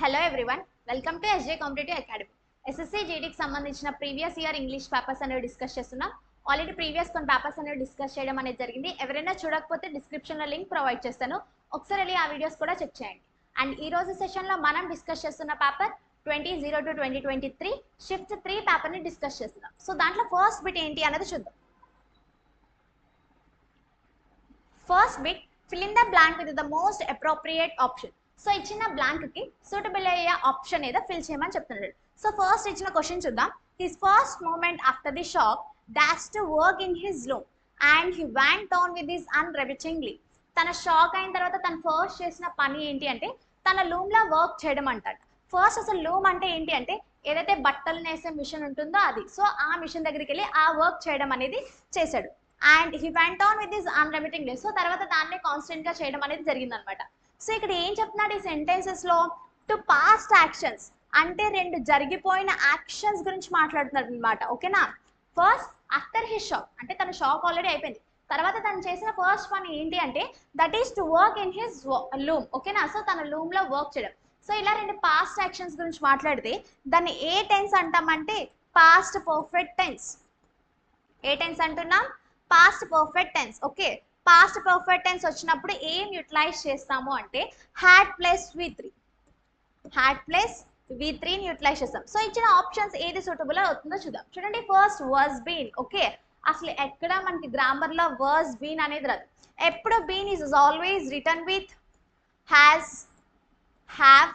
Hello everyone, welcome to SJ competitive academy. SSC జీడీకి సంబంధించిన previous year English papers అనేవి discuss చేస్తున్నాం. Already previous కొన్ని పేపర్స్ అనేవి డిస్కస్ చేయడం అనేది జరిగింది. ఎవరైనా చూడకపోతే డిస్క్రిప్షన్లో లింక్ ప్రొవైడ్ చేస్తాను, ఒకసారి వెళ్ళి ఆ వీడియోస్ కూడా చెక్ చేయండి. అండ్ ఈ రోజు సెషన్లో మనం డిస్కస్ చేస్తున్న పేపర్ 20/0-2023 షిఫ్ట్ 3 పేపర్ని డిస్కస్ చేస్తున్నాం. సో దాంట్లో ఫస్ట్ బిట్ ఏంటి అనేది చూద్దాం. First bit, fill in the blank with the most appropriate option. So ఇచ్చిన బ్లాంక్ కి సూటబుల్ అయ్యే ఆప్షన్ ఏదో ఫిల్ చేయమని చెప్తున్నాడు. సో ఫస్ట్ ఇచ్చిన క్వశ్చన్ చూద్దాం. His first moment after the shock dash to work in his loom and he went on with his unremittingly. తన shock అయిన తర్వాత తను ఫస్ట్ చేసిన పని ఏంటి అంటే తన లూమ్ లో వర్క్ చేయడం అంటాడు. ఫస్ట్ అసలు లూమ్ అంటే ఏంటి అంటే ఏదైతే బట్టలు నేసే మిషన్ ఉంటుందో అది. సో ఆ మిషన్ దగ్గరికి వెళ్ళి ఆ వర్క్ చేయడం అనేది చేశాడు. And he went on with this unremittingly. So తర్వాత దాన్ని కాన్స్టెంట్ గా చేయడం అనేది జరిగింది అనమాట. సో ఇక్కడ ఏం చెప్తున్నాడు ఈ సెంటెన్సెస్ లో, టు పాస్ట్ యాక్షన్స్ అంటే రెండు జరిగిపోయిన యాక్షన్స్ గురించి మాట్లాడుతున్నాడు అనమాట. ఓకేనా. ఫస్ట్ ఆఫ్టర్ హిస్ షాక్ అంటే తన షాక్ ఆల్రెడీ అయిపోయింది, తర్వాత తను చేసిన ఫస్ట్ పని ఏంటి అంటే that is to work in his loom. ఓకేనా. సో తన లూమ్ లో వర్క్ చేయడం. సో ఇలా రెండు పాస్ట్ యాక్షన్స్ గురించి మాట్లాడితే దాన్ని ఏ టెన్స్ అంటామంటే పాస్ట్ పర్ఫెక్ట్ టెన్స్. ఏ టెన్స్ అంటున్నాం? Past perfect tense. Okay. Past perfect tense వచ్చినప్పుడు ఏం యూటిలైజ్ చేస్తాము అంటే had plus V3. Had plus V3ని యూటిలైజ్ చేస్తాం. సో ఇచ్చిన ఆప్షన్స్ ఏది సూటబుల్ అవుతుందో చూద్దాం. చూడండి, ఫస్ట్ వాజ్ బీన్. ఓకే, అసలు ఎక్కడ మనకి గ్రామర్ లో వాజ్ బీన్ అనేది రాదు. ఎప్పుడు been is always written with has, have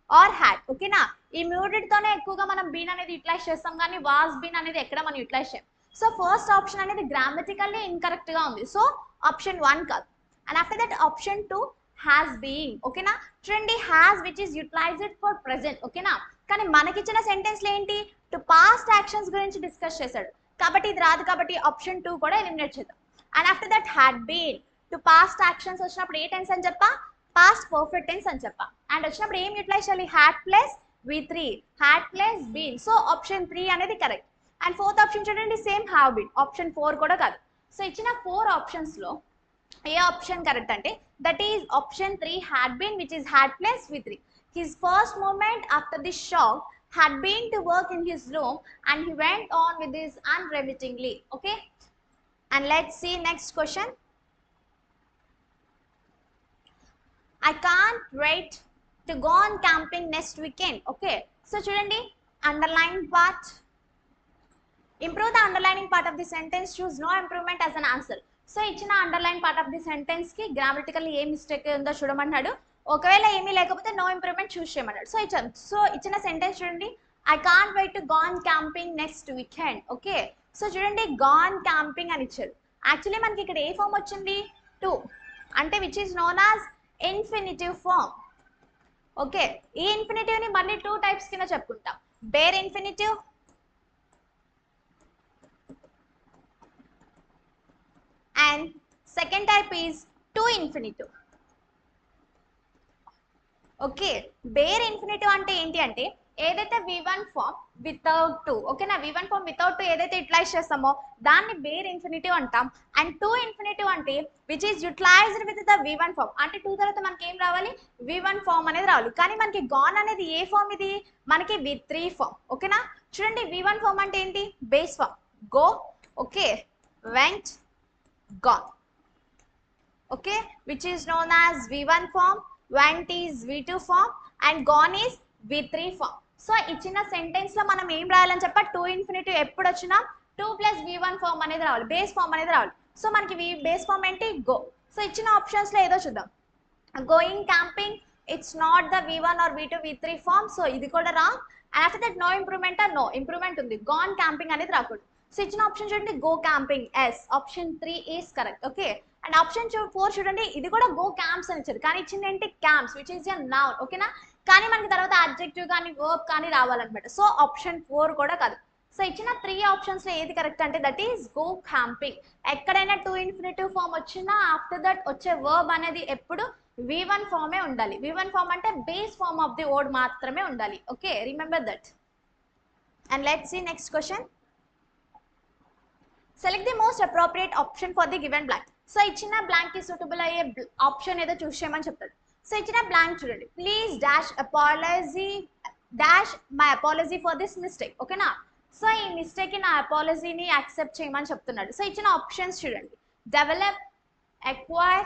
or had. ఓకేనా. ఈ మూడిటితోనే ఎక్కువగా మనం బీన్ అనేది యూటిలైజ్ చేస్తాం, కానీ వాజ్ బీన్ అనేది ఎక్కడ మనం యూటిలైజ్ చేయం. సో ఫస్ట్ ఆప్షన్ అనేది గ్రామటికల్లీ ఇన్కరెక్ట్ గా ఉంది. సో ఆప్షన్ 1 కాదు. And after that option 2 has been. ఓకేనా. చూడండి, has which is utilised for present. ఓకేనా. కానీ మనకిచ్చిన సెంటెన్స్ లో ఏంటి, టు పాస్ట్ యాక్షన్స్ గురించి డిస్కస్ చేశాడు, కాబట్టి ఇది రాదు. కాబట్టి ఆప్షన్ 2 కూడా ఎలిమినేట్ చేద్దాం. And after that had been, two past actions వచ్చినప్పుడు ఏ టెన్స్ అని చెప్పా, పాస్ట్ పర్ఫెక్ట్ టెన్స్ అని చెప్పా. అండ్ వచ్చినప్పుడు ఏం యూటిలైజ్ చేయాలి, had plus V3, had plus been. So option 3 అనేది కరెక్ట్. అండ్ ఫోర్త్ ఆప్షన్ చూడండి, సేమ్ హ్యావ్ బీన్. ఆప్షన్ 4 కూడా కాదు. సో ఇచ్చిన 4 ఆప్షన్స్ లో ఏ ఆప్షన్ కరెక్ట్ అంటే that is option 3 had been, which is had plus V3. His first moment after the shock had been to work in his room and he went on with this unremittingly. Okay. And let's see next question. I can't wait to go on camping next weekend. Okay. So చూడండి, underline part. Improve the underlining part of the sentence. Choose no improvement as an answer. So ఇచ్చిన underline part of the sentence కి grammatical ఏ mistake ఉందో చూడమన్నాడు. ఒకవేళ ఏమీ లేకపోతే no improvement చూస్ చేయమన్నాడు. సో ఇచ్చిన సెంటెన్స్ చూడండి, I can't wait to gone camping next weekend. Okay. So చూడండి, గాన్ క్యాంపింగ్ అని ఇచ్చాడు. యాక్చువల్లీ మనకి ఇక్కడ ఏ ఫామ్ వచ్చింది, టు, అంటే which is known as infinitive form. Okay. ఈ ఇన్ఫినిటివ్ ని మళ్ళీ 2 టైప్స్ కింద చెప్పుకుంటాం. Bare infinitive and second type is to infinitive. Okay. Bare infinitive అంటే ఏంటి అంటే ఏదైతే V1 ఫామ్ వితౌట్ 2. ఓకేనా. V1 ఫామ్ వితౌట్ 2 ఏదైతే యూటిలైజ్ చేస్తామో దాన్ని బేర్ ఇన్ఫినిటివ్ అంటాం. అండ్ టు ఇన్ఫినిటివ్ అంటే which is utilized with the V1 form. అంటే 2 తర్వాత మనకి ఏం రావాలి, V1 ఫామ్ అనేది రావాలి. కానీ మనకి గాన్ అనేది ఏ ఫామ్, ఇది మనకి V3 ఫామ్. ఓకేనా. చూడండి, V1 ఫామ్ అంటే ఏంటి, base form, go. Okay. Went, gone. Okay, which is known as V1 form, went is V2 form and gone is V3 form. So ఇచ్చిన సెంటెన్స్ లో మనం ఏం రాయాలని చెప్పా, టు ఇన్ఫినిటివ్ ఎప్పుడు వచ్చినా 2 + V1 ఫామ్ అనేది రావాలి, బేస్ ఫామ్ అనేది రావాలి. సో మనకి బేస్ ఫామ్ ఏంటి, గో. సో ఇచ్చిన ఆప్షన్స్ లో ఏదో చూద్దాం. Going camping, it's not the V1 or V2 V3 form. So ఇది కూడా wrong. And after that no improvement, no improvement ఉంది. గాన్ క్యాంపింగ్ అనేది రాకూడదు. సో ఇచ్చిన ఆప్షన్ చూడండి, go camping, yes. Option 3 is correct. Okay. And option 4 చూడండి, ఇది కూడా గో క్యాంప్స్ అని ఇచ్చారు, కానీ ఇచ్చింది ఏంటి, camps, which is a noun. ఓకేనా. కానీ మనకి తర్వాత అడ్జెక్టివ్ కానీ వర్బ్ కానీ రావాలన్నమాట. సో ఆప్షన్ 4 కూడా కాదు. సో ఇచ్చిన 3 ఆప్షన్స్ లో ఏది కరెక్ట్ అంటే దట్ ఈస్ గో క్యాంపింగ్. ఎక్కడైనా టు ఇన్ఫినిటివ్ ఫామ్ వచ్చినా ఆఫ్టర్ దట్ వచ్చే వర్బ్ అనేది ఎప్పుడు V1 ఫామే ఉండాలి. V1 ఫామ్ అంటే base form of the word మాత్రమే ఉండాలి. Okay, remember that. And let's see next question. Select the most appropriate option for the given blank. So ఇచ్చిన బ్లాంక్ కి సూటబుల్ అయ్యే ఆప్షన్ ఏదో చూస్ చేయమని చెప్తాడు. సో ఇచ్చిన బ్లాంక్ చూడండి, please dash apology dash my apology for this mistake. ఓకేనా, so ఈ మిస్టేక్కి నా అపాలజీని యాక్సెప్ట్ చేయమని చెప్తున్నాడు. సో ఇచ్చిన ఆప్షన్స్ చూడండి, develop, acquire,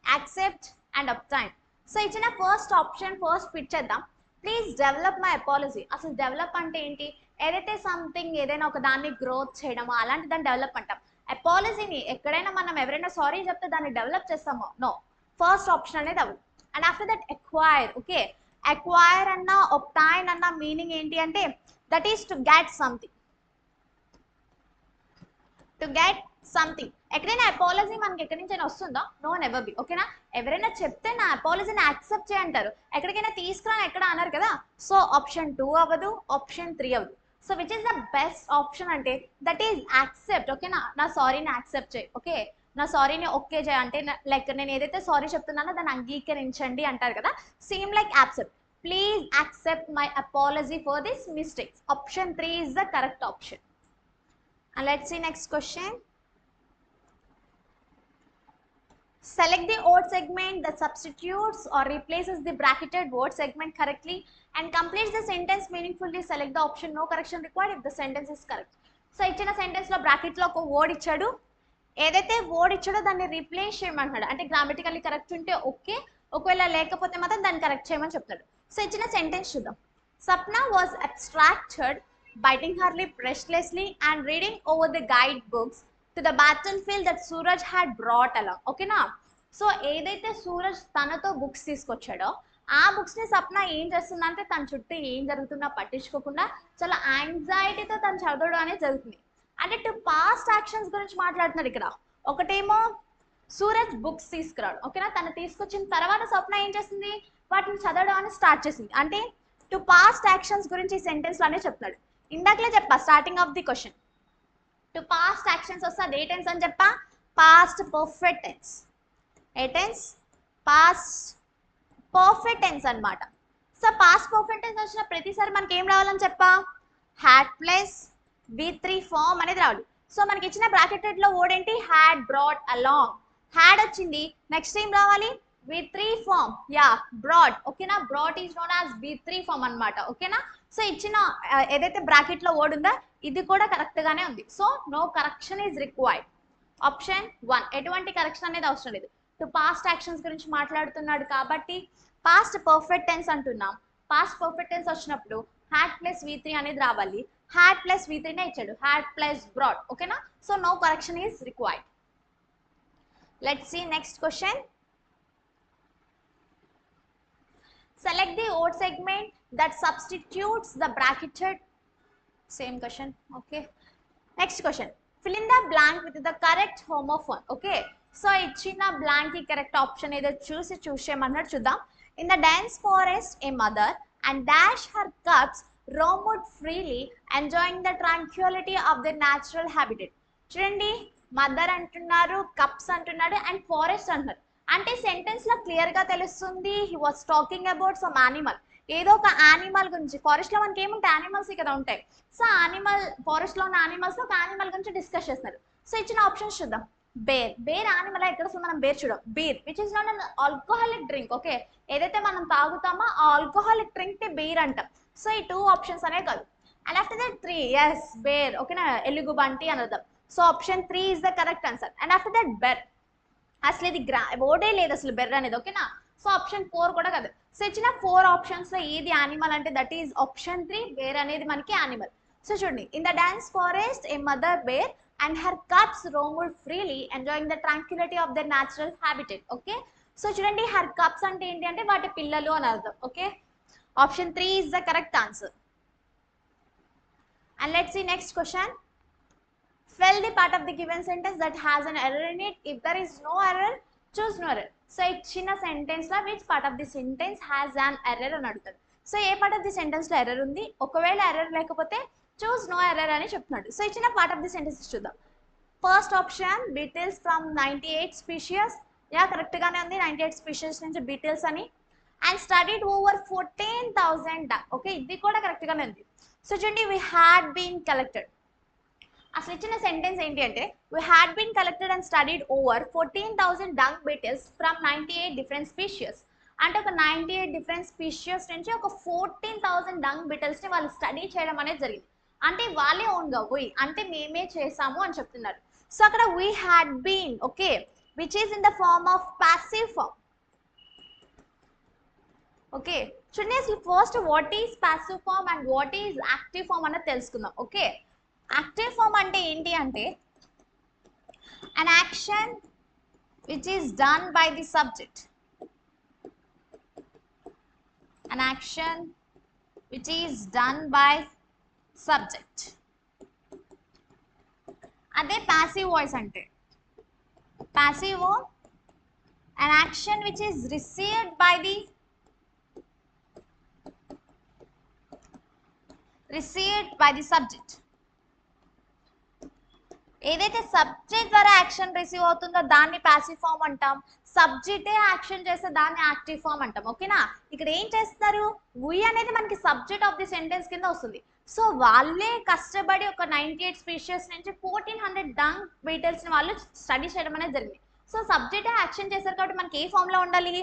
accept and obtain. So ఇచ్చిన ఫస్ట్ ఆప్షన్ ఫస్ట్ పిక్ చేద్దాం. Please develop my apology. అసలు డెవలప్ అంటే ఏంటి? ఏదైతే సంథింగ్ ఏదైనా ఒక దాన్ని గ్రోత్ చేయడము అలాంటి దాన్ని డెవలప్ అంటాం. అపాలజీని ఎక్కడైనా మనం ఎవరైనా సారీ చెప్తే దాన్ని డెవలప్ చేస్తామో నో, ఫస్ట్ ఆప్షన్ అనేది అవ్వదు. And after that acquire. Okay, acquire అన్న obtain అన్న మీనింగ్ ఏంటి అంటే that is to get something, to get something. ఎక్కడైనా అపాలజీ మనకి ఎక్కడి నుంచి అయినా వస్తుందా? No, never be. ఓకేనా, ఎవరైనా చెప్తే నా అపాలజీని యాక్సెప్ట్ చేయంటారు, ఎక్కడికైనా తీసుకురాని ఎక్కడ అన్నారు కదా. సో ఆప్షన్ 2 అవ్వదు, ఆప్షన్ 3 అవ్వదు. So which is the best option అంటే దట్ ఈస్ యాక్సెప్ట్. ఓకేనా, నా సారీని యాక్సెప్ట్ చేయి. ఓకే, నా సారీని ఓకే చేయ అంటే లైక్ నేను ఏదైతే సారీ చెప్తున్నానో దాన్ని అంగీకరించండి అంటారు కదా. Same like accept. Please accept my apology for this mistakes. Option 3 is the correct option. And let's see next question. Select the word segment that substitutes or replaces the bracketed word segment correctly and completes the sentence meaningfully. Select the option no correction required if the sentence is correct. So ఇచ్చిన sentence లో bracket లో ఒక word ఇచ్చాడు, ఏదైతే word ఇచ్చాడో దాన్ని replace చేయమంటున్నాడు. అంటే గ్రామటికల్లీ కరెక్ట్ ఉంటే ఓకే, ఒకవేళ లేకపోతే మాత్రం దాన్ని కరెక్ట్ చేయమని చెప్తాడు. సో ఇచ్చిన సెంటెన్స్ చూద్దాం. Sapna was abstracted, biting her lip restlessly and reading over the guidebooks to the battlefield that Suraj had brought along. ఓకేనా, సో ఏదైతే సూరజ్ తనతో బుక్స్ తీసుకొచ్చాడో ఆ బుక్స్ ని సప్న ఏం చేస్తుందంటే తన చుట్టూ ఏం జరుగుతున్నా పట్టించుకోకుండా చాలా యాంగ్జైటీతో తను చదవడం అనేది జరుగుతుంది. అంటే టు పాస్ట్ యాక్షన్స్ గురించి మాట్లాడుతున్నాడు ఇక్కడ. ఒకటేమో సూరజ్ బుక్స్ తీసుకురాడు, ఓకేనా, తను తీసుకొచ్చిన తర్వాత సప్న ఏం చేస్తుంది, వాటిని చదవడం అనేది స్టార్ట్ చేసింది. అంటే టు పాస్ట్ యాక్షన్స్ గురించి ఈ సెంటెన్స్ లోనే చెప్తున్నాడు. ఇందాకలే చెప్పా starting of the question, to past actions వస్తే అది ఏ టెన్స్ అని చెప్పా, పాస్ట్ పర్ఫెక్ట్ టెన్స్. ఏ టెన్స్? పాస్ట్ పర్ఫెక్ట్ టెన్స్ అనమాట. సో పాస్ట్ పర్ఫెక్ట్ టెన్స్ వచ్చిన ప్రతిసారి మనకి ఏం రావాలని చెప్పా, హ్యాడ్ ప్లస్ V3 ఫామ్ అనేది రావాలి. సో మనకి ఇచ్చిన బ్రాకెటెడ్ లో వర్డ్ ఏంటి, హ్యాడ్ బ్రాట్ అలాంగ్. హ్యాడ్ వచ్చింది, నెక్స్ట్ ఏం రావాలి, V3 ఫామ్. Yeah, brought. ఓకేనా, brought is known as V3 form అనమాట. ఓకేనా, సో ఇచ్చిన ఏదైతే బ్రాకెట్ లో వర్డ్ ఉందో ఇది కూడా కరెక్ట్ గానే ఉంది. So no correction is required. Option 1, ఎటువంటి కరెక్షన్ అనేది అవసరం లేదు. టు పాస్ట్ యాక్షన్స్ గురించి మాట్లాడుతున్నాడు కాబట్టి పాస్ట్ పర్ఫెక్ట్ టెన్స్ అంటున్నాం. పాస్ట్ పర్ఫెక్ట్ టెన్స్ వచ్చినప్పుడు హ్యాడ్ ప్లస్ V3 అనేది రావాలి. హ్యాడ్ ప్లస్ V3 నే ఇచ్చాడు, హ్యాడ్ ప్లస్ బ్రాడ్. ఓకేనా, so no correction is required. Let's see next question. Select the word segment that substitutes the bracketed. Same question. Okay. Next question. Fill in the blank with the correct homophone. Okay. So ఇచ్చిన blank కి correct option ఏదో చూసి చేయమన్నాడు చూద్దాం. In the dense forest, a mother and dash her cubs roamed freely, enjoying the tranquility of their natural habitat. చూడండి, mother అంటున్నారు, cups అంటున్నాడు and forest అంటున్నారు. అంటే సెంటెన్స్ లో క్లియర్ గా తెలుస్తుంది he was talking about some animal. ఏదో ఒక యానిమల్ గురించి. ఫారెస్ట్ లో మనకి ఏముంటాయి, యానిమల్స్ కదా ఉంటాయి. సో యానిమల్, ఫారెస్ట్ లో ఉన్న యానిమల్స్ లో ఒక యానిమల్ గురించి డిస్కస్ చేస్తున్నారు. సో ఇచ్చిన ఆప్షన్స్ చూద్దాం. బేర్. బేర్ యానిమల్ ఎక్కడ వస్తుంది, మనం బేర్ చూడం. Beer which is not an alcoholic drink. Okay, ఏదైతే మనం తాగుతామో ఆ ఆల్కహాలిక్ డ్రింక్ ని బీర్ అంటాం. సో ఈ 2 ఆప్షన్స్ అనే కాదు. And after that 3, is bear. ఓకేనా, ఎలుగు బంటి అని అర్థం. So option 3 is the correct answer. And after that bear. అసలు ఇది ఓడే లేదు అసలు బెర్ అనేది. ఓకేనా, సో ఆప్షన్ 4 కూడా కాదు. సో ఇచ్చిన 4 ఆప్షన్స్ లో ఏది యానిమల్ అంటే దట్ ఈస్ ఆప్షన్ 3, బేర్ అనేది మనకి యానిమల్. సో చూడండి, in the dense forest a mother bear and her cubs roamed freely enjoying the tranquility of their natural habitat. Okay, so చూడండి హర్ కప్స్ అంటే ఏంటి అంటే వాటి పిల్లలు అని అర్థం. Okay, option 3 is the correct answer. And let's see next question. Fill the part of the given sentence that has an error in it. If there is no error, choose no error. So ఇచ్చిన sentence లో which part of the sentence has an error అని అడుగుతాడు. So A part of the sentence లో error ఉంది, ఒకవేళ error లేకపోతే చూస్ no error అని చెప్తున్నాడు. సో ఇచ్చిన పార్ట్ ఆఫ్ ది సెంటెన్స్ చూద్దాం. First option beetles from 98 species. Yeah, correct గానే ఉంది, 98 స్పీషియస్ నుంచి బీటిల్స్ అని. And studied over 14,000 duck. Okay, ఇది కూడా కరెక్ట్ గానే ఉంది. సో చూడండి, we had been collected. అసలు ఇచ్చిన సెంటెన్స్ ఏంటి అంటే we had been collected and studied over 14,000 dung beetles from 98 different species. అంటే ఒక 98 డిఫరెంట్ స్పీషియస్ నుంచి ఒక 14,000 డంగ్ బిటల్స్ని వాళ్ళు స్టడీ చేయడం అనేది జరిగింది. అంటే వాళ్ళే ఓన్గా అంటే మేమే చేసాము అని చెప్తున్నారు. సో అక్కడ we had been, okay, which is in the form of passive form. Okay, చూడండి అసలు first what is passive form and what is active form అన్నది తెలుసుకుందాం. ఓకే, యాక్టివ్ ఫార్మ్ అంటే ఏంటి అంటే an action which is done by the subject, an action which is done by subject. అదే passive voice అంటే passive an action which is received by the subject. ఏదైతే subject ద్వారా action receive అవుతుందో దాన్ని passive form అంటాం, సబ్జెక్టే action చేస్తే దాన్ని active form అంటాం. ఓకేనా, ఇక్కడ ఏం చేస్తారు, వి అనేది మనకి సబ్జెక్ట్ ఆఫ్ ది సెంటెన్స్ కింద వస్తుంది. సో వాళ్ళే కష్టపడి ఒక 98 స్పీషియస్ నుంచి 1400 డంగ్ బీటల్స్ని వాళ్ళు స్టడీ చేయడం అనేది జరిగింది. సో సబ్జెక్టే యాక్షన్ చేశారు కాబట్టి మనకి ఏ ఫామ్లో ఉండాలి,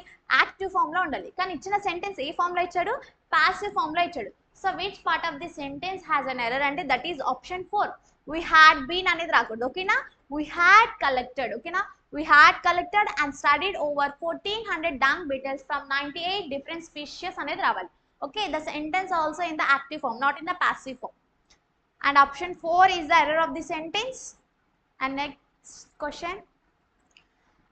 యాక్టివ్ ఫామ్లో ఉండాలి. కానీ ఇచ్చిన సెంటెన్స్ ఏ ఫామ్లో ఇచ్చాడు, ప్యాసివ్ ఫామ్లో ఇచ్చాడు. So which part of the sentence has an error అంటే that is option 4. we had been అనేది రాకూడదు. ఓకేనా, we had collected, ఓకేనా, we had collected and studied over 1400 dung beetles from 98 different species అనేది రావాలి. Okay, the sentence also in the active form, not in the passive form. And option 4 is the error of the sentence. And next question,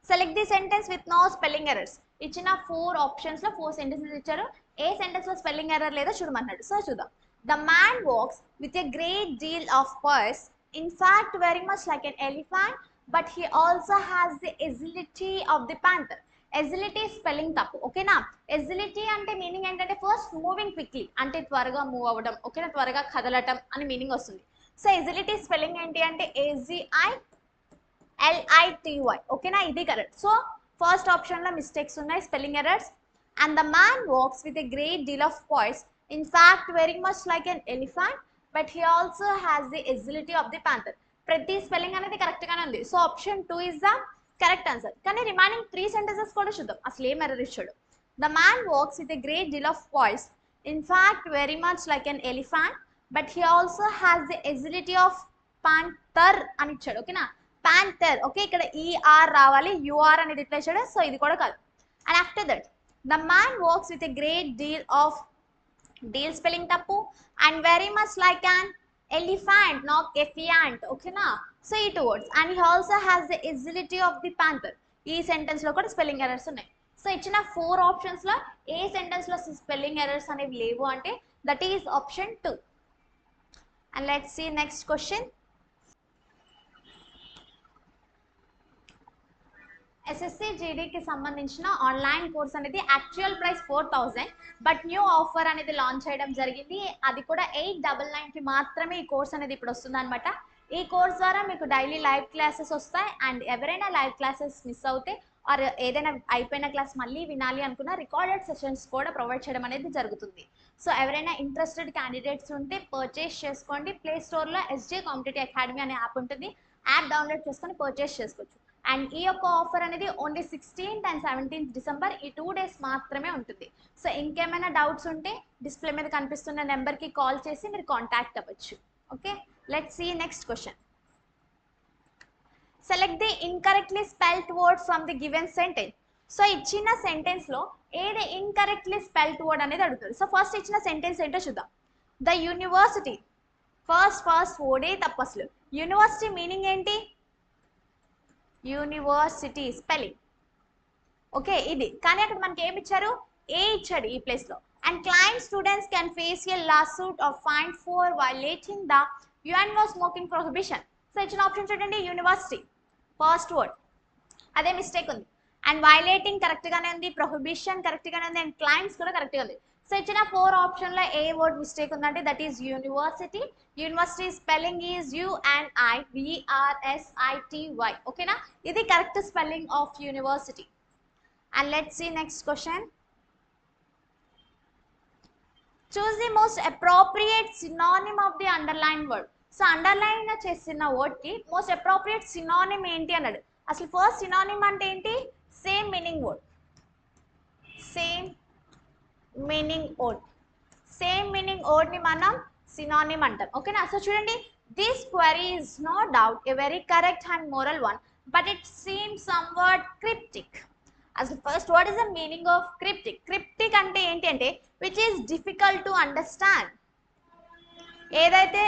select the sentence with no spelling errors. ఇచ్చిన 4 options లో 4 sentences ఇచ్చారు. ఏ sentence లో spelling error లేదో చూడమన్నాడు. So చూద్దాం. The man walks with a great deal of poise, in fact very much like an elephant, but he also has the agility of the panther. Agility spelling తప్పు. ఓకేనా, agility అంటే meaning ఏంటంటే first moving quickly, అంటే త్వరగా move అవ్వడం, ఓకేనా, త్వరగా కదలటం అని మీనింగ్ వస్తుంది. సో agility స్పెల్లింగ్ ఏంటి అంటే AGILITY. ఓకేనా, ఇది కరెక్ట్. సో ఫస్ట్ ఆప్షన్లో మిస్టేక్స్ ఉన్నాయి, spelling errors. And the man walks with a great deal of poise, in fact very much like an elephant, but he also has the agility of the panther. ప్రతి spelling అనేది correct గానే ఉంది. So option 2 is the correct answer. కానీ remaining 3 sentences కూడా చూద్దాం అసలు ఏం error ఇచ్చాడు. The man walks with a great deal of poise, in fact very much like an elephant, but he also has the agility of panther అని ఇచ్చాడు. ఓకేనా, panther. Okay, ఇక్కడ ER రావాలి, UR అనేది ఇట్లా ఇచ్చాడు. సో ఇది కూడా కాదు. And after that, the man walks with a great deal of deal spelling tappu and very much like an elephant, not effiant. Okay na, so it words. And he also has the agility of the panther. Ee sentence lo kuda spelling errors unnai. So ichina 4 options lo A sentence lo spelling errors అనేవి లేవు అంటే that is option 2. And let's see next question. SSC జీడీకి సంబంధించిన online course అనేది actual price 4000, but new offer అనేది launch చేయడం జరిగింది. అది కూడా 899కి మాత్రమే ఈ కోర్స్ అనేది ఇప్పుడు వస్తుంది అనమాట. ఈ కోర్స్ ద్వారా మీకు డైలీ లైవ్ క్లాసెస్ వస్తాయి. అండ్ ఎవరైనా లైవ్ క్లాసెస్ మిస్ అవుతే ఆర్ ఏదైనా అయిపోయిన క్లాస్ మళ్ళీ వినాలి అనుకున్న రికార్డెడ్ సెషన్స్ కూడా ప్రొవైడ్ చేయడం అనేది జరుగుతుంది. సో ఎవరైనా ఇంట్రెస్టెడ్ క్యాండిడేట్స్ ఉంటే పర్చేస్ చేసుకోండి. ప్లే స్టోర్లో ఎస్జే కాంపిటేటివ్ అకాడమీ అనే యాప్ ఉంటుంది. యాప్ డౌన్లోడ్ చేసుకొని పర్చేస్ చేసుకోవచ్చు. అండ్ ఈ యొక్క ఆఫర్ అనేది only 16th and 17th December ఈ 2 days మాత్రమే ఉంటుంది. సో ఇంకేమైనా డౌట్స్ ఉంటే డిస్ప్లే మీద కనిపిస్తున్న నెంబర్కి కాల్ చేసి మీరు కాంటాక్ట్ అవ్వచ్చు. Okay, let's see next question. Select the incorrectly spelled word from the given sentence. So ఇచ్చిన సెంటెన్స్లో ఏది ఇన్కరెక్ట్లీ స్పెల్డ్ వర్డ్ అనేది అడుగుతుంది. సో ఫస్ట్ ఇచ్చిన సెంటెన్స్ ఏంటో చూద్దాం. ద యూనివర్సిటీ, ఫస్ట్ వర్డే తప్పు. అసలు యూనివర్సిటీ మీనింగ్ ఏంటి, యూనివర్సిటీ స్పెల్లింగ్. ఓకే, ఇది కానీ అక్కడ మనకి ఏమి ఇచ్చారు, ఏ ఇచ్చాడు ఈ ప్లేస్లో. And client students can face a lawsuit of fine for violating the UNO smoking prohibition. So ఇచ్చిన ఆప్షన్ చూడండి, యూనివర్సిటీ ఫస్ట్ వర్డ్ అదే మిస్టేక్ ఉంది. అండ్ వైలేటింగ్ కరెక్ట్గానే ఉంది, ప్రొహిబిషన్ కరెక్ట్గానే ఉంది, అండ్ క్లయింట్స్ కూడా కరెక్ట్గా ఉంది. సో ఇచ్చిన 4 ఆప్షన్లో ఏ వర్డ్ మిస్టేక్ ఉందంటే that is university. University spelling is UNIVRSITY. ఓకేనా, ఇది correct spelling of university. And let's see next question. Choose the most appropriate synonym of the underline word. So underline చేసిన వర్డ్కి మోస్ట్ అప్రోప్రియేట్ సినానిమ్ ఏంటి అన్నాడు. అసలు first synonym అంటే ఏంటి, same meaning word. Same meaning word. Same meaning word ని మనం synonym అంటాం. ఓకేనా? సో చూడండి, this query is no doubt a very correct and moral one, but it seems somewhat cryptic. అసలు first what is the meaning of cryptic? Cryptic అంటే ఏంటి అంటే which is difficult to understand. ఏదైతే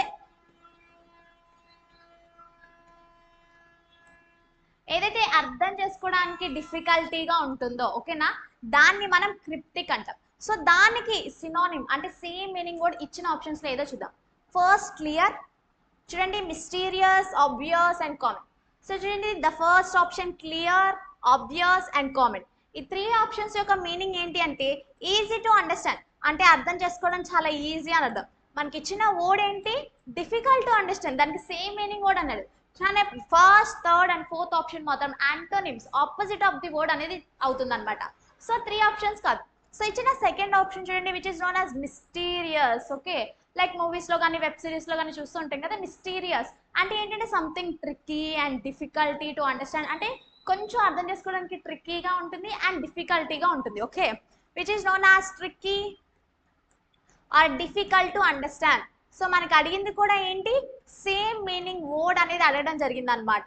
అర్థం చేసుకోవడానికి డిఫికల్టీగా ఉంటుందో, ఓకేనా, దాన్ని మనం క్రిప్టిక్ అంటాం. సో దానికి సినానిమ్ అంటే సేమ్ మీనింగ్ కూడా ఇచ్చిన ఆప్షన్స్లో ఏదో చూద్దాం. ఫస్ట్ క్లియర్, చూడండి mysterious, obvious and common. So చూడండి the first option clear, obvious and common. ఈ 3 ఆప్షన్స్ యొక్క మీనింగ్ ఏంటి అంటే ఈజీ టు అండర్స్టాండ్, అంటే అర్థం చేసుకోవడం చాలా ఈజీ అని అర్థం. మనకి ఇచ్చిన వర్డ్ ఏంటి, డిఫికల్ట్ టు అండర్స్టాండ్, దానికి సేమ్ మీనింగ్ వర్డ్ అన్నాడు. కానీ first, third and fourth option మాత్రం antonyms, opposite of the word అనేది అవుతుంది అనమాట. సో 3 ఆప్షన్స్ కాదు. సో ఇచ్చిన సెకండ్ ఆప్షన్ చూడండి which is known as mysterious. Okay, like మూవీస్లో కానీ వెబ్ సిరీస్లో కానీ చూస్తూ ఉంటాం కదా, మిస్టీరియస్ అంటే ఏంటంటే something tricky and difficulty to understand, అంటే కొంచెం అర్థం చేసుకోవడానికి ట్రిక్కీగా ఉంటుంది అండ్ డిఫికల్టీగా ఉంటుంది. Okay, which is known as tricky or difficult to understand. So మనకి అడిగింది కూడా ఏంటి, సేమ్ మీనింగ్ వర్డ్ అనేది అడగడం జరిగింది అనమాట.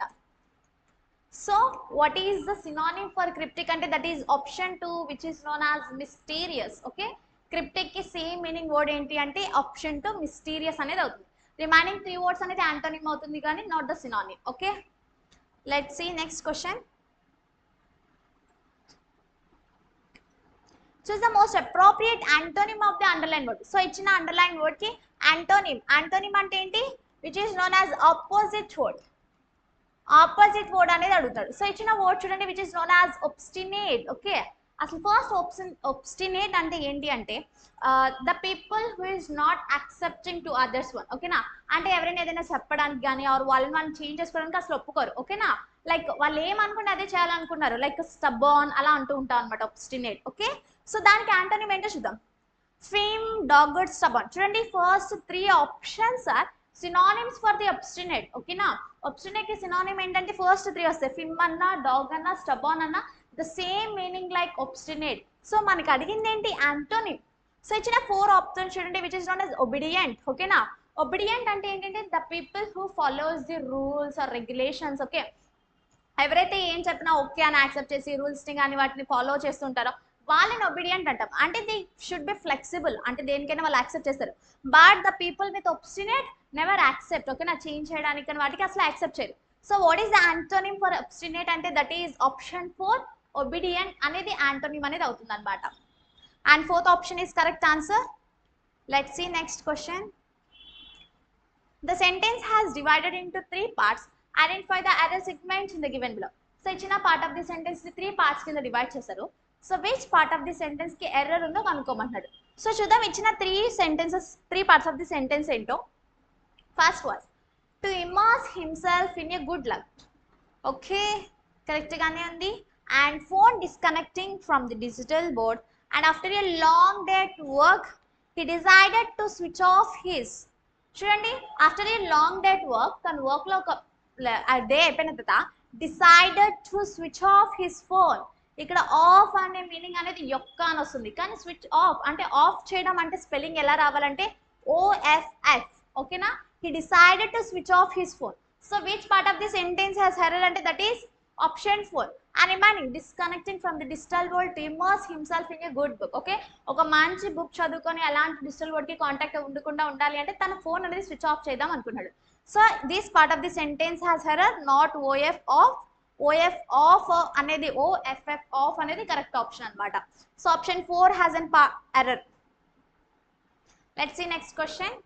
So what is the synonym for cryptic అంటే that is option 2 which is known as mysterious. Okay, cryptic కి సేమ్ మీనింగ్ వర్డ్ ఏంటి అంటే ఆప్షన్ 2 మిస్టీరియస్ అనేది అవుతుంది. రిమైనింగ్ 3 వర్డ్స్ అనేది యాంటోనిమ్ అవుతుంది కానీ not the synonym. Okay, let's see next question. Choose the most appropriate antonym of the underlined word. So ఇచ్చిన underline word కి యాంటోనిమ్. యాంటోనిమ్ అంటే ఏంటి, which is known as opposite word. Opposite word అనేది అడుగుతాడు. So ఇచ్చిన word చూడండి which is known as obstinate. Okay, అసలు first obstinate అంటే ఏంటి అంటే the people who is not accepting to others one. ఓకేనా, అంటే ఎవరైనా ఏదైనా చెప్పడానికి కానీ ఆర్ వాళ్ళని చేంజ్ చేసుకోవడానికి అసలు ఒప్పుకోరు. ఓకేనా, లైక్ వాళ్ళు ఏమనుకుంటే అదే చేయాలనుకున్నారు, లైక్ స్టబాన్ అలా అంటూ ఉంటాం అనమాట ఒబ్స్టినేట్. ఓకే, సో దానికి యాంటోనిమ్ ఏంటో చూద్దాం. Firm, dogged, stubborn. చూడండి first 3 options are synonyms for the obstinate. ఓకేనా, ఒబ్స్టినేట్ కి సినానిమ్ ఏంటంటే ఫస్ట్ 3 వస్తాయి, ఫిమ్ అన్న, డాగ్ అన్న, స్టబాన్ అన్న, the same meaning like obstinate. So మనకి అడిగింది ఏంటి, యాంటోనిమ్. సో ఇచ్చిన 4 ఆప్షన్స్ చూడండి which is known as obedient. ఓకేనా, ఒబిడియంట్ అంటే ఏంటంటే the people who follows the rules or regulations. Okay, ఎవరైతే ఏం చెప్పినా ఓకే అని యాక్సెప్ట్ చేసి రూల్స్ని కానీ వాటిని ఫాలో చేస్తుంటారో వాళ్ళని ఒబీడియంట్ అంటాం. అంటే దే షుడ్ బి ఫ్లెక్సిబుల్, అంటే దేనికైనా వాళ్ళు యాక్సెప్ట్ చేస్తారు. But the people with obstinate never accept. Okay, నా చేంజ్ చేయడానికి కానీ వాటికి అసలు యాక్సెప్ట్ చేయరు. So what is the antonym for obstinate అంటే దట్ ఈస్ ఆప్షన్ 4 ఒబీడియంట్ అనేది యాంటోనిమ్ అనేది అవుతుంది అనమాట. And 4th option is correct answer. Let's see next question. The sentence has divided into 3 parts. Identify the error segments in the given below. So ఇచ్చిన part of the sentence ని 3 parts కింద divide చేశారు. So which part of the sentence కి error ఉందో కనుక్కోమంటున్నాడు. So చూద్దాం ఇచ్చిన 3 parts of the sentence ఏంటో. First was to immerse himself in a good luck. Okay, correct గానే ఉంది. And phone disconnecting from the digital board and after a long day to work he decided to switch off his. చూడండి after a long day work, తన వర్క్లో ఒక day అయిపోయిన తర్వాత decided to switch off his phone. ఇక్కడ of అనే meaning అనేది యొక్క అని వస్తుంది, కానీ స్విచ్ ఆఫ్ అంటే ఆఫ్ చేయడం అంటే స్పెల్లింగ్ ఎలా రావాలంటే OFF. ఓకేనా, he decided to switch off his phone. So which part of the sentence has error అంటే that is option 4. And remaining disconnecting from the digital world to immerse himself in a good book. Okay, ఒక మంచి book చదువుకొని అలాంటి digital world కి contact ఉండకుండా ఉండాలి అంటే తన ఫోన్ అనేది స్విచ్ ఆఫ్ చేద్దాం అనుకున్నాడు. So this part of the sentence has error, not OF off. OF off అనేది OFF ఆఫ్ అనేది కరెక్ట్ ఆప్షన్ అనమాట. So option 4 has an error. Let's see next question.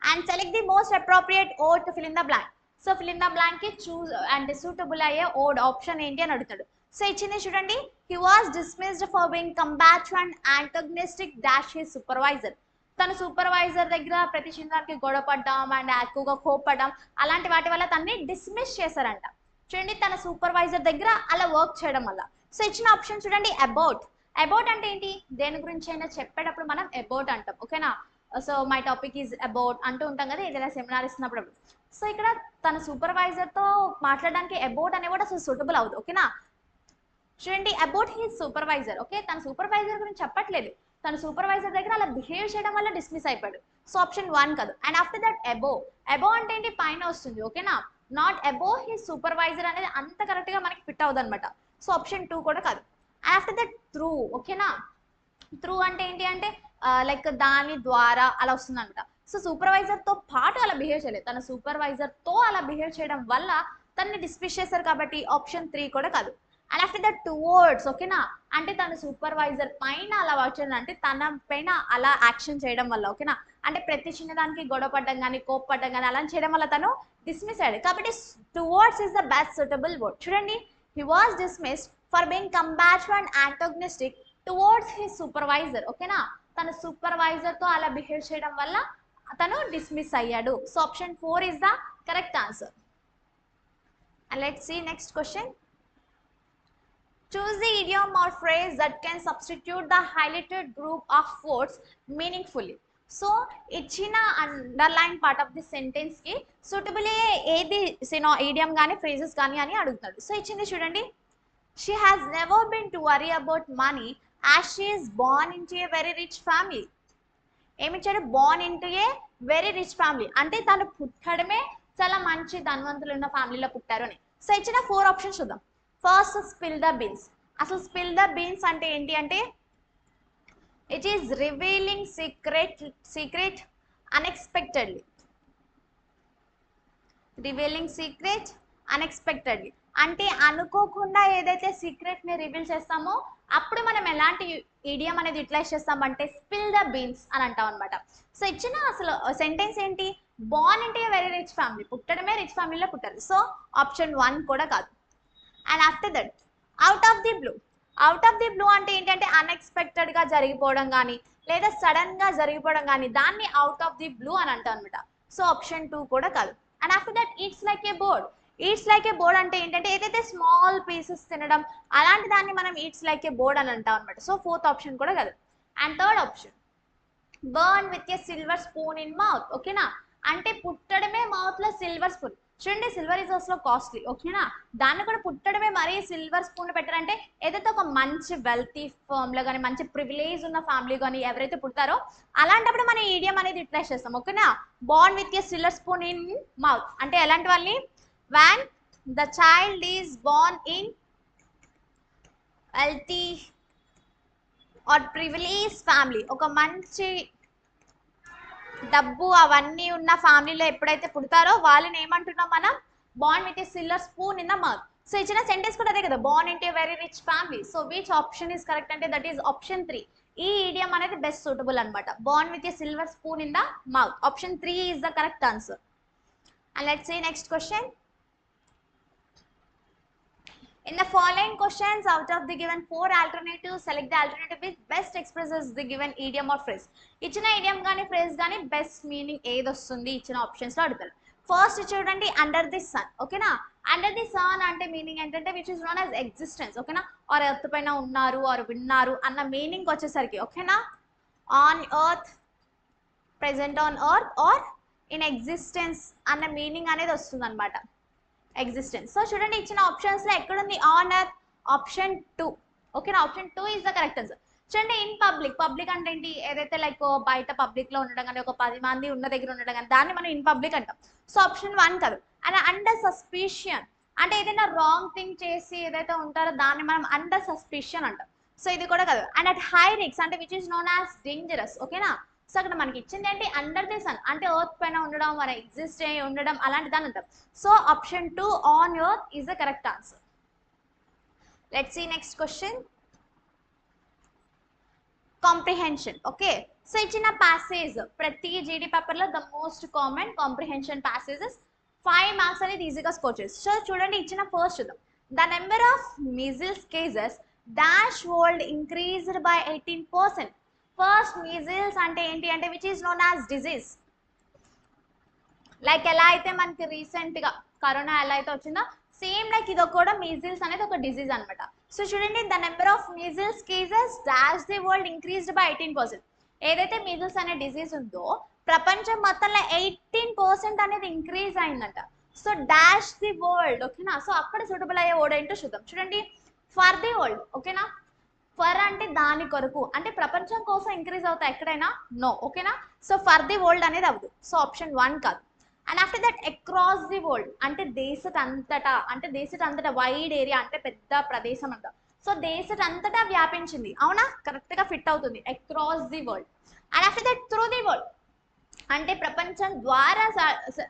And select the most appropriate word to fill in the blank. So fill in the blank కి choose and suitable అయ్యే word option ఏంటి అని అడుగుతాడు. So ఇచ్చింది చూడండి, he was dismissed for being combative and యాంటగనిస్టిక్ dash his supervisor. తన supervisor దగ్గర ప్రతి చిన్నదానికి గొడవ పడ్డాం అండ్ ఎక్కువగా కోప్పడ్డాం, అలాంటి వాటి వల్ల తనని డిస్మిస్ చేశారంట. చూడండి తన సూపర్వైజర్ దగ్గర అలా వర్క్ చేయడం వల్ల. సో ఇచ్చిన ఆప్షన్ చూడండి అబౌట్. అబౌట్ అంటే ఏంటి, దేని గురించి అయినా చెప్పేటప్పుడు మనం అబౌట్ అంటాం. ఓకేనా, so my topic is about అంటూ ఉంటాం కదా ఏదైనా సెమినార్ ఇస్తున్నప్పుడు. సో ఇక్కడ తన సూపర్వైజర్తో మాట్లాడడానికి అబౌట్ అనే కూడా అసలు సూటబుల్ అవుతుంది. ఓకేనా, చూడండి అబౌట్ హిస్ సూపర్వైజర్. ఓకే, తన సూపర్వైజర్ గురించి చెప్పట్లేదు, తన సూపర్వైజర్ దగ్గర అలా బిహేవ్ చేయడం వల్ల డిస్మిస్ అయిపోయాడు. సో ఆప్షన్ 1 కాదు. అండ్ ఆఫ్టర్ దట్ అబో అంటే ఏంటి, పైన వస్తుంది. ఓకేనా, నాట్ అబో హిస్ సూపర్వైజర్ అనేది అంత కరెక్ట్ గా మనకి ఫిట్ అవుతుంది అనమాట. సో ఆప్షన్ 2 కూడా కాదు. And after that through. ఓకేనా, త్రూ అంటే ఏంటి అంటే లైక్ దాని ద్వారా అలా వస్తుంది అనమాట. సో సూపర్వైజర్ తో పాటు అలా బిహేవ్ చేయలేదు, తన సూపర్వైజర్ తో అలా బిహేవ్ చేయడం వల్ల తనని డిస్మిస్ చేశారు కాబట్టి ఆప్షన్ 3 కూడా కాదు. And after that towards. ఓకేనా, అంటే తన సూపర్వైజర్ పైన అలా వచ్చేది, అంటే తన పైన అలా యాక్షన్ చేయడం వల్ల. ఓకేనా, అంటే ప్రతి చిన్నదానికి గొడవ పడ్డం కానీ కోప్పడ్డం కానీ అలా చేయడం వల్ల తను డిస్మిస్ అయ్యాడు. కాబట్టి towards is the best suitable word. చూడండి, he was dismissed for being combative and antagonistic towards his supervisor. ఓకేనా, తన సూపర్వైజర్ తో అలా బిహేవ్ చేయడం వల్ల అతను డిస్మిస్ అయ్యాడు. So option 4 is the correct answer. And let's see next question. Choose the idiom or phrase that can substitute the highlighted group of words meaningfully. So ఇచ్చిన underline part of the sentence కి suitable ఏది idiom కానీ phrases కానీ అని అడుగుతాడు. So ఇచ్చింది చూడండి, she has never been to worry about money as she is born into a very rich family. ఏమిచ్చాడు, born into a very rich family, అంటే తను పుట్టడమే చాలా మంచి ధనవంతులు ఉన్న ఫ్యామిలీలో పుట్టారు అని. సో ఇచ్చిన 4 ఆప్షన్స్ చూద్దాం. First spill the beans. అసలు స్పిల్ ద బీన్స్ అంటే ఏంటి అంటే it is revealing secret unexpectedly. Revealing secret unexpectedly అంటే అనుకోకుండా ఏదైతే సీక్రెట్ ని రివీల్ చేస్తామో అప్పుడు మనం ఎలాంటి ఇడియం అనేది యూటిలైజ్ చేస్తామంటే స్పిల్ ద బీన్స్ అని అంటాం అనమాట. సో ఇచ్చిన అసలు సెంటెన్స్ ఏంటి, born into a very rich family, పుట్టడమే రిచ్ ఫ్యామిలీలో పుట్టారు. సో ఆప్షన్ 1 కూడా కాదు. And after that out of the blue. Out of the blue అంటే ఏంటంటే అన్ఎక్స్పెక్టెడ్ గా జరిగిపోవడం కానీ లేదా సడన్ గా జరిగిపోవడం కానీ దాన్ని అవుట్ ఆఫ్ ది బ్లూ అని అంటాం అనమాట. సో ఆప్షన్ 2 కూడా కాదు. And after that eats like A board. Eats like A board అంటే ఏంటంటే ఏదైతే స్మాల్ పీసెస్ తినడం అలాంటి దాన్ని మనం ఈట్స్ లైక్ ఏ బోర్డ్ అని అంటాం అనమాట. సో 4th ఆప్షన్ కూడా కాదు. And third option burn with a silver spoon in mouth. ఓకేనా, అంటే పుట్టడమే మౌత్ లో సిల్వర్ స్పూన్. చూడండి, సిల్వర్ ఇస్ ఆల్సో కాస్ట్లీ. ఓకేనా, దాన్ని కూడా పుట్టడమే మరీ సిల్వర్ స్పూన్ పెట్టారంటే ఏదైతే ఒక మంచి వెల్తీ ఫర్మ్ లో కానీ మంచి ప్రివిలేజ్ ఉన్న ఫ్యామిలీ కానీ ఎవరైతే పుడతారో అలాంటప్పుడు మనం ఈడియం అనేది యూటిలైజ్ చేస్తాం. ఓకేనా, Born with a silver spoon in mouth అంటే ఎలాంటి వాళ్ళని, when the child is born in wealthy or privileged family, ఒక మంచి డబ్బు అవన్నీ ఉన్న ఫ్యామిలీలో ఎప్పుడైతే పుడతారో వాళ్ళని ఏమంటున్నాం మనం, born with a silver spoon in the mouth. So ఇచ్చిన సెంటెన్స్ కూడా అదే కదా, born into a very rich family. So which option is correct అంటే దట్ ఈస్ ఆప్షన్ 3. ఈ ఈడియం అనేది బెస్ట్ సూటబుల్ అనమాట. Born with a silver spoon in the mouth, option 3 is the correct answer. And let's see next question. In the following questions, out of the given 4 alternatives, select the alternative which best expresses the given idiom or phrase. ఇచ్చిన idiom గాని phrase గాని best meaning ఏది వస్తుంది ఇచ్చిన options లో అడుగుతారు. First చూడండి, under the sun. ఓకేనా, అండర్ ది సన్ అంటే మీనింగ్ ఏంటంటే which is known as existence. ఓకేనా, ఆర్ ఎర్త్ పైన ఉన్నారు ఆర్ విన్నారు అన్న మీనింగ్ వచ్చేసరికి ఓకేనా, on earth, present on earth or in existence అన్న మీనింగ్ అనేది వస్తుంది అనమాట, ఎగ్జిస్టెన్స్. సో చూడండి, ఇచ్చిన ఆప్షన్స్ లో ఎక్కడుంది ఆన్ ఎర్త్, ఆప్షన్ 2. ఓకేనా, option 2 is the correct answer. చూడండి, ఇన్ పబ్లిక్. పబ్లిక్ అంటే ఏంటి, ఏదైతే లైక్ బయట పబ్లిక్ లో ఉండడం కానీ ఒక 10 మంది ఉన్న దగ్గర ఉండడం కానీ దాన్ని మనం ఇన్ పబ్లిక్ అంటాం. సో ఆప్షన్ 1 కాదు. అండ్ అండర్ సస్పిషియన్ అంటే ఏదైనా రాంగ్ థింగ్ చేసి ఏదైతే ఉంటారో దాన్ని మనం అండర్ సస్పిషియన్ అంటాం. సో ఇది కూడా కాదు. అండ్ అట్ హై రిస్క్ అంటే which is known as dangerous. ఓకేనా, సో అక్కడ మనకి ఇచ్చింది ఏంటి, అండర్ ది సన్ అంటే ఎర్త్ పైన ఉండడం, మన ఎగ్జిస్ట్ అయ్యి ఉండడం అలాంటి దాని అంటాం. So option 2 on earth is the correct answer. Let's see next question. Comprehension. Okay, so ఇచ్చిన ప్యాసేజ్ ప్రతి జీడీ పేపర్ లో the most common comprehension passages 5 marks అనేది ఈజీగా స్కోర్ చేసి. సో చూడండి, ఇచ్చిన ఫస్ట్ చూద్దాం. The number of measles cases dash world increased by 18%. First measles అంటే ఏంటి అంటే which is known as disease. Like ఎలా అయితే మనకి రీసెంట్ గా కరోనా ఎలా అయితే వచ్చిందో సేమ్ లైక్ ఇది కూడా మీజిల్స్ అనేది ఒక డిజీజ్ అనమాట. సో చూడండి, the number of measles cases dash the world increased by 18%. ఏదైతే మీజిల్స్ అనే డిజీజ్ ఉందో ప్రపంచం మొత్తంలో 18% అనేది ఇంక్రీజ్ అయిందంట. So dash the world. ఓకేనా, సో అక్కడ సూటబుల్ అయ్యే వర్డ్ ఏంటో చూద్దాం. చూడండి, ఫర్ ది వరల్డ్, ఓకేనా. ఫర్ అంటే దాని కొరకు, అంటే ప్రపంచం కోసం ఇంక్రీజ్ అవుతాయి ఎక్కడైనా, నో, ఓకేనా. సో ఫర్ ది వరల్డ్ అనేది అవ్వదు, సో ఆప్షన్ 1 కాదు. And after that across the world అంటే దేశటంతటా, అంటే దేశటంతటా వైడ్ ఏరియా అంటే పెద్ద ప్రదేశం అంట. సో దేశటంతటా వ్యాపించింది, అవునా, కరెక్ట్ గా ఫిట్ అవుతుంది across the world. And after that through the world అంటే ప్రపంచం ద్వారా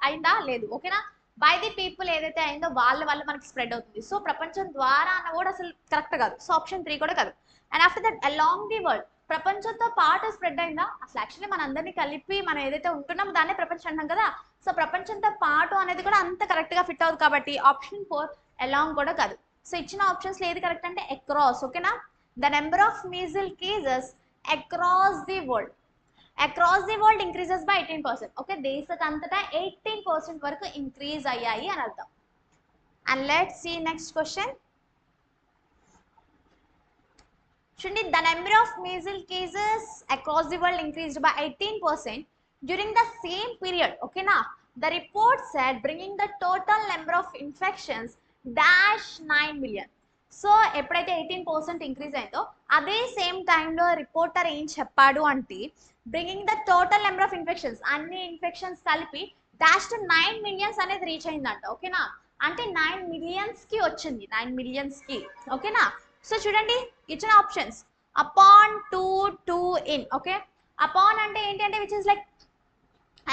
అయిందా, లేదు, ఓకేనా. బై ది పీపుల్ ఏదైతే అయిందో వాళ్ళ వల్ల మనకి స్ప్రెడ్ అవుతుంది. సో ప్రపంచం ద్వారా అన్న కూడా అసలు కరెక్ట్ కాదు, సో ఆప్షన్ 3 కూడా కాదు. And after that along the world ప్రపంచంతో పాటు స్ప్రెడ్ అయిందా, అసలు యాక్చువల్లీ మన అందరినీ కలిపి మనం ఏదైతే ఉంటున్నామో దాన్నే ప్రపంచం అంటాం కదా. సో ప్రపంచంతో పాటు అనేది కూడా అంత కరెక్ట్ గా ఫిట్ అవుతుంది కాబట్టి ఆప్షన్ 4 అలాంగ్ కూడా కాదు. సో ఇచ్చిన ఆప్షన్స్ ఏది కరెక్ట్ అంటే అక్రాస్, ఓకేనా. The number of measles cases across the world, across the world increases by 18%, okay, దేశకంతటా 18% వరకు ఇంక్రీజ్ అయ్యాయి అని అర్థం. And let's see next question. చూడండి, the number of measles cases across the world increased by 18% during the same period, ఓకేనా. The report said bringing the total number of infections dash 9 million. So ఎప్పుడైతే 18% increase అయిందో అదే same టైంలో reporter ఏం చెప్పాడు అంటే bringing the total number of infections, అన్ని infections కలిపి డాష్ టు 9 మిలియన్స్ అనేది రీచ్ అయిందంట, ఓకేనా. అంటే 9 మిలియన్స్ కి వచ్చింది, 9 మిలియన్స్ కి, ఓకేనా. సో చూడండి ఇచ్చిన options upon, to, in, okay. Upon అంటే ఏంటి అంటే which is like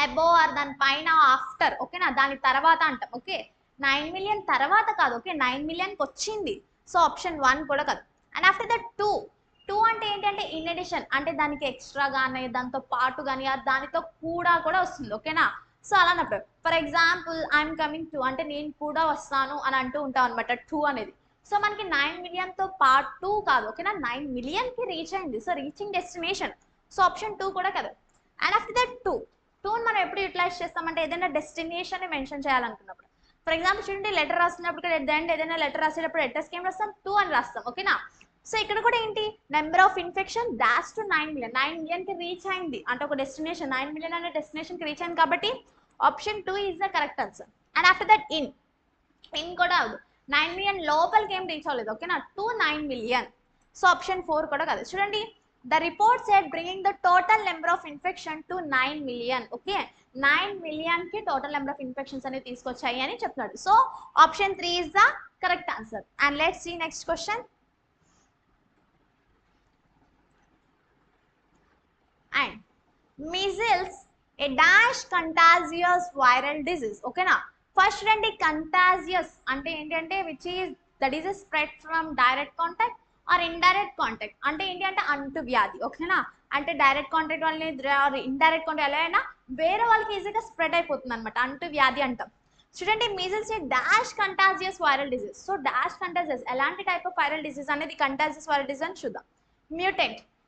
above or దాని పైన, ఆఫ్టర్, ఓకేనా, దాని తర్వాత అంటాం, ఓకే. 9 మిలియన్ తర్వాత కాదు, ఓకే, 9 మిలియన్కి వచ్చింది, సో ఆప్షన్ 1 కూడా కాదు. అండ్ ఆఫ్టర్ దట్ టూ అంటే ఏంటి అంటే ఇన్ ఎడిషన్, అంటే దానికి ఎక్స్ట్రా కానీ దాంతో పాటు కానీ దానితో కూడా వస్తుంది, ఓకేనా. సో అలా అన్నప్పుడు for example I'm coming to అంటే నేను కూడా వస్తాను అని అంటూ ఉంటాం అనమాట, 2 అనేది. సో మనకి 9 మిలియన్తో పాటు కాదు, ఓకేనా, 9 మిలియన్కి రీచ్ అయింది, so reaching destination, so option 2 కూడా కాదు. అండ్ ఆఫ్టర్ దట్ టూని మనం ఎప్పుడు యూటిలైజ్ చేస్తామంటే ఏదైనా డెస్టినేషన్ మెన్షన్ చేయాలనుకున్నప్పుడు. ఫర్ ఎగ్జాంపుల్ చూడండి, లెటర్ రాసినప్పుడు ఎట్ ద ఎండ్ ఏదైనా లెటర్ రాసేటప్పుడు లెటర్స్కి ఏం రాస్తాం, 2 అని రాస్తాం, ఓకేనా. సో ఇక్కడ కూడా ఏంటి number of infection dash to 9 million, 9 మిలియన్కి రీచ్ అయింది అంటే ఒక డెస్టినేషన్ 9 మిలియన్ అనే డెస్టినేషన్కి రీచ్ అయింది కాబట్టి option 2 is the correct answer. And after that in కూడా అవదు, 9 మిలియన్ లోపలికి ఏం రీచ్ అవ్వలేదు, ఓకేనా, 9 మిలియన్, సో ఆప్షన్ 4 కూడా కాదు. చూడండి the report said bringing the total number of infection to 9 million, okay, 9 million కి టోటల్ నెంబర్ ఆఫ్ ఇన్ఫెక్షన్స్ అనేది తీసుకొచ్చాయి అని చెప్తున్నాడు. So option 3 is the correct answer. And let's see next question. And measles a dash contagious viral disease, ఓకేనా. First రండి, contagious అంటే ఏంటంటే which is the disease spread from direct contact or indirect contact, అంటే ఏంటి అంటే అంటు వ్యాధి, ఓకేనా. అంటే డైరెక్ట్ కాంటాక్ట్ వాళ్ళని ఇండైరెక్ట్ కాంటాక్ట్ ఎలా అయినా వేరే వాళ్ళకి ఈజీగా స్ప్రెడ్ అయిపోతుంది అనమాట, అంటు వ్యాధి అంటాం. చూడండి measles a dash contagious viral disease. So dash contagious ఎలాంటి టైప్ ఆఫ్ వైరల్ డిసీజ్ అనేది కంటాజియస్ వైరల్ డిసీజ్ అని చూద్దాం.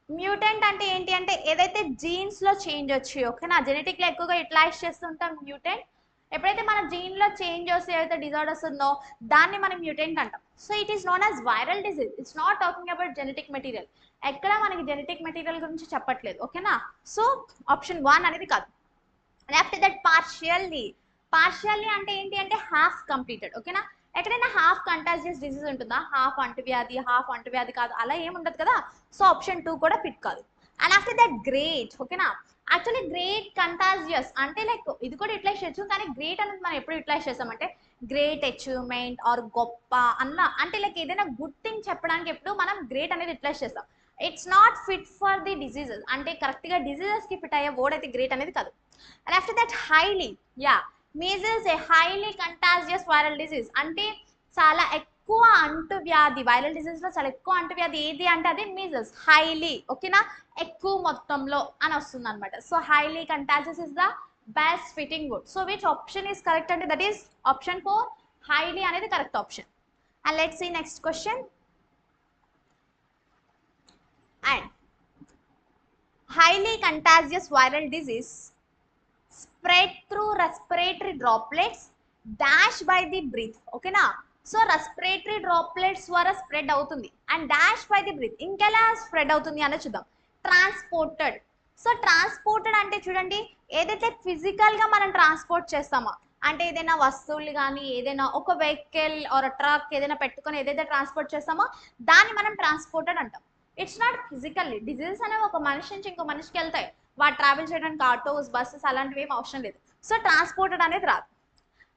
మ్యూటెంట్ అంటే ఏంటి అంటే ఏదైతే జీన్స్ లో చేంజ్ వచ్చి, ఓకేనా, జెనెటిక్ లో ఎక్కువగా యూటిలైజ్ చేస్తుంటాం మ్యూటెంట్. ఎప్పుడైతే మన జీన్ లో చేంజ్ వస్తే ఏదైతే డిజార్డర్స్ ఉందో దాన్ని మనం మ్యూటెంట్ అంటాం. So it is known as viral disease, it's not talking about genetic material, ఎక్కడ మనకి జెనెటిక్ మెటీరియల్ గురించి చెప్పట్లేదు, ఓకేనా. సో ఆప్షన్ 1 అనేది కాదు. ఆఫ్టర్ దట్ పార్షియల్లీ అంటే ఏంటి అంటే హాఫ్ కంప్లీటెడ్, ఓకేనా. ఎక్కడైనా హాఫ్ కంటాజియస్ డిసీజ్ ఉంటుందా, హాఫ్ అంటువ్యాధి కాదు, అలా ఏముండదు కదా. సో ఆప్షన్ 2 కూడా ఫిట్ కాదు. అండ్ ఆఫ్టర్ దట్ గ్రేట్, ఓకేనా. యాక్చువల్లీ గ్రేట్ కంటాజియస్ అంటే లైక్ ఇది కూడా యూటిలైజ్ చేయొచ్చు, కానీ గ్రేట్ అనేది మనం ఎప్పుడు యూటిలైజ్ చేస్తామంటే గ్రేట్ అచీవ్మెంట్ ఆర్ గొప్ప అన్న, అంటే లైక్ ఏదైనా గుడ్ థింగ్ చెప్పడానికి ఎప్పుడు మనం గ్రేట్ అనేది యూటిలైజ్ చేస్తాం. It's not fit for the diseases, అంటే కరెక్ట్గా డిసీజెస్కి ఫిట్ అయ్యే వర్డ్ అయితే గ్రేట్ అనేది కాదు. And after that highly, measles a highly contagious viral disease, అంటే చాలా ఎక్కువ అంటువ్యాధి, వైరల్ డిసీజ్ లో చాలా ఎక్కువ అంటువ్యాధి ఏది అంటే అది మీజిల్స్, హైలీ, ఓకేనా, ఎక్కువ మొత్తంలో అని వస్తుంది అనమాట. So highly contagious is the best fitting word. So which option is correct అంటే దట్ ఈస్ ఆప్షన్ 4, హైలీ అనేది correct option. And let's see next question. And highly contagious viral disease spread through respiratory droplets dash by the breath, ఓకేనా. So respiratory droplets ద్వారా spread అవుతుంది and dash by the breath, ఇంకెలా spread అవుతుంది అనేది చూద్దాం. Transported. So transported అంటే చూడండి ఏదైతే ఫిజికల్ గా మనం ట్రాన్స్పోర్ట్ చేస్తామో అంటే ఏదైనా వస్తువులు కానీ ఏదైనా ఒక వెహికల్ ఆర్ ట్రక్ ఏదైనా పెట్టుకొని ఏదైతే ట్రాన్స్పోర్ట్ చేస్తామో దాన్ని మనం ట్రాన్స్పోర్టెడ్ అంటాం. It's not physically. డిజీజెస్ అనేవి ఒక మనిషి నుంచి ఇంకో మనిషికి వెళ్తాయి. వాడు ట్రావెల్ చేయడానికి ఆటోస్ బస్సెస్ అలాంటివి ఏం అవసరం లేదు. సో ట్రాన్స్పోర్టెడ్ అనేది రాదు.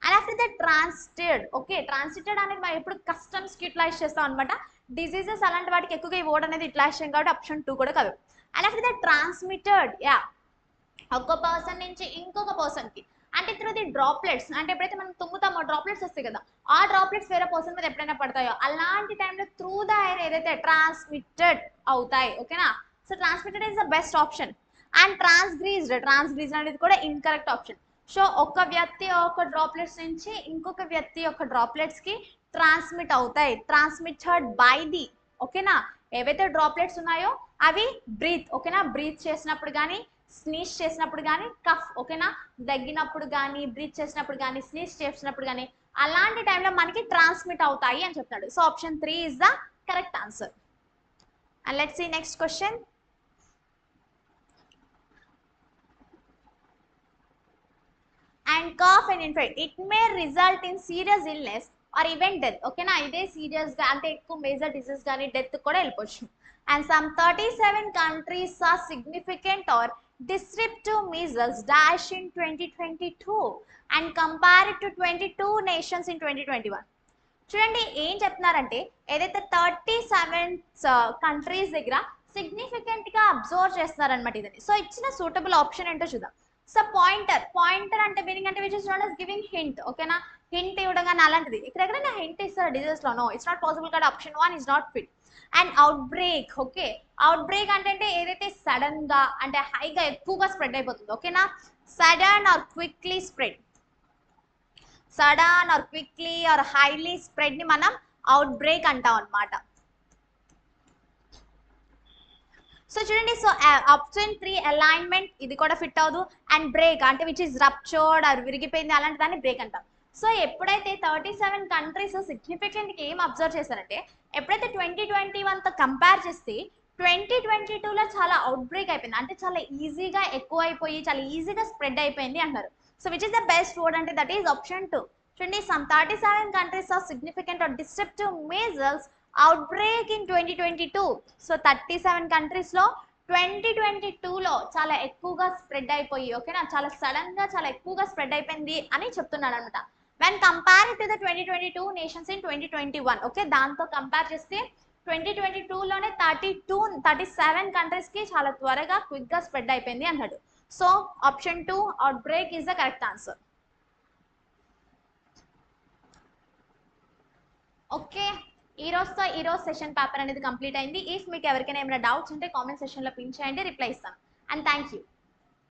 And after that transited. Okay, transited అనేది మనం ఎప్పుడు కస్టమ్స్కి యూటిలైజ్ చేస్తాం అనమాట. డిజీజెస్ అలాంటి వాటికి ఎక్కువగా ఈ వర్డ్ అనేది యూటిలైజ్ చేయం కాబట్టి ఆప్షన్ 2 కూడా కాదు. And after that transmitted. Yeah, ఒక పర్సన్ నుంచి ఇంకొక పర్సన్కి అంటే త్రూ ది డ్రాప్లెట్స్. అంటే ఎప్పుడైతే మనం తుమ్ముతామో డ్రాప్లెట్స్ వస్తాయి కదా, ఆ డ్రాప్లెట్స్ వేరే పర్సన్ మీద ఎప్పుడైనా పడతాయో అలాంటి టైంలో త్రూ ద ఎయిర్ ఏదైతే ట్రాన్స్మిటెడ్ అవుతాయి. ఓకేనా? So transmitted is the best option. And transgressed అనేది కూడా ఇన్కరెక్ట్ ఆప్షన్. సో ఒక వ్యక్తి ఒక డ్రాప్లెట్స్ నుంచి ఇంకొక వ్యక్తి యొక్క డ్రాప్లెట్స్కి ట్రాన్స్మిట్ అవుతాయి. Transmitted by the. ఓకేనా? ఏవైతే డ్రాప్లెట్స్ ఉన్నాయో అవి బ్రీత్. ఓకేనా? బ్రీత్ చేసినప్పుడు కానీ స్నీజ్ చేసినప్పుడు కానీ కఫ్. ఓకేనా? దగ్గినప్పుడు కానీ బ్రీత్ చేసినప్పుడు కానీ స్నీజ్ చేసినప్పుడు కానీ అలాంటి టైంలో మనకి ట్రాన్స్మిట్ అవుతాయి అని చెప్తాడు. So option 3 is the correct answer. And let's see next question. And cough and infect it may result in serious illness or even death. ఓకేనా? ఇదే సీరియస్గా అంటే ఎక్కువ మేజర్ డిసీజ్ కానీ డెత్ కూడా వెళ్ళిపోవచ్చు. And some 37 countries saw significant or disruptive measles dash in 2022 and compared to 22 nations in 2021. చూడండి ఏం చెప్తున్నారంటే ఏదైతే 37 కంట్రీస్ దగ్గర సిగ్నిఫికెంట్గా అబ్జర్వ్ చేస్తున్నారనమాట ఇదని. సో ఇచ్చిన సూటబుల్ ఆప్షన్ ఏంటో చూద్దాం. సో పాయింటర్ అంటే మీనింగ్ అంటే which is known as giving hint. ఓకేనా? హింట్ ఇవ్వడం అలాంటిది. ఇక్కడ ఎక్కడైనా హింట్ ఇస్తారు డిజీజ్ లో? నో, ఇట్స్ నాట్ పాసిబుల్ కదా. Option 1 is not fit. And out break. Okay, out break అంటే ఏదైతే సడన్ గా అంటే హైగా ఎక్కువగా స్ప్రెడ్ అయిపోతుంది. ఓకేనా? Sudden or quickly spread. Sudden or quickly or highly spread ని మనం అవుట్ బ్రేక్ అంటాం అనమాట. సో చూడండి, సో ఆప్షన్ 3 అలైన్మెంట్ ఇది కూడా ఫిట్ అవ్వదు. అండ్ బ్రేక్ అంటే విచ్ ఇస్ రప్చర్డ్ ఆర్ విరిగిపోయింది అలాంటి దాన్ని బ్రేక్ అంటాం. సో ఎప్పుడైతే 37 కంట్రీస్ సిగ్నిఫికెంట్గా ఏం అబ్జర్వ్ చేశారంటే ఎప్పుడైతే 2021తో కంపేర్ చేస్తే 2022లో చాలా అవుట్ బ్రేక్ అయిపోయింది. అంటే చాలా ఈజీగా ఎక్కువ అయిపోయి చాలా ఈజీగా స్ప్రెడ్ అయిపోయింది అంటారు. So which is the best word అంటే దట్ ఈస్ ఆప్షన్ 2. చూడండి, some 37 countries or significant or disruptive measles outbreak in 2022. So 37 కంట్రీస్లో 2022లో చాలా ఎక్కువగా స్ప్రెడ్ అయిపోయి, ఓకేనా, చాలా సడన్గా చాలా ఎక్కువగా స్ప్రెడ్ అయిపోయింది అని చెప్తున్నాడు అనమాట. When compare to the 2022 nations in 2021. Okay, దాంతో కంపేర్ చేస్తే 2022లోనే 37 కంట్రీస్కి చాలా త్వరగా క్విక్గా స్ప్రెడ్ అయిపోయింది అన్నాడు. So option 2 out break is the correct answer. Okay, ఈ రోజు సెషన్ పేపర్ అనేది కంప్లీట్ అయింది. ఇఫ్ మీకు ఎవరికైనా ఏమైనా డౌట్స్ ఉంటే కామెంట్ సెషన్లో పిన్ చేయండి, రిప్లై ఇస్తాను. And thank you.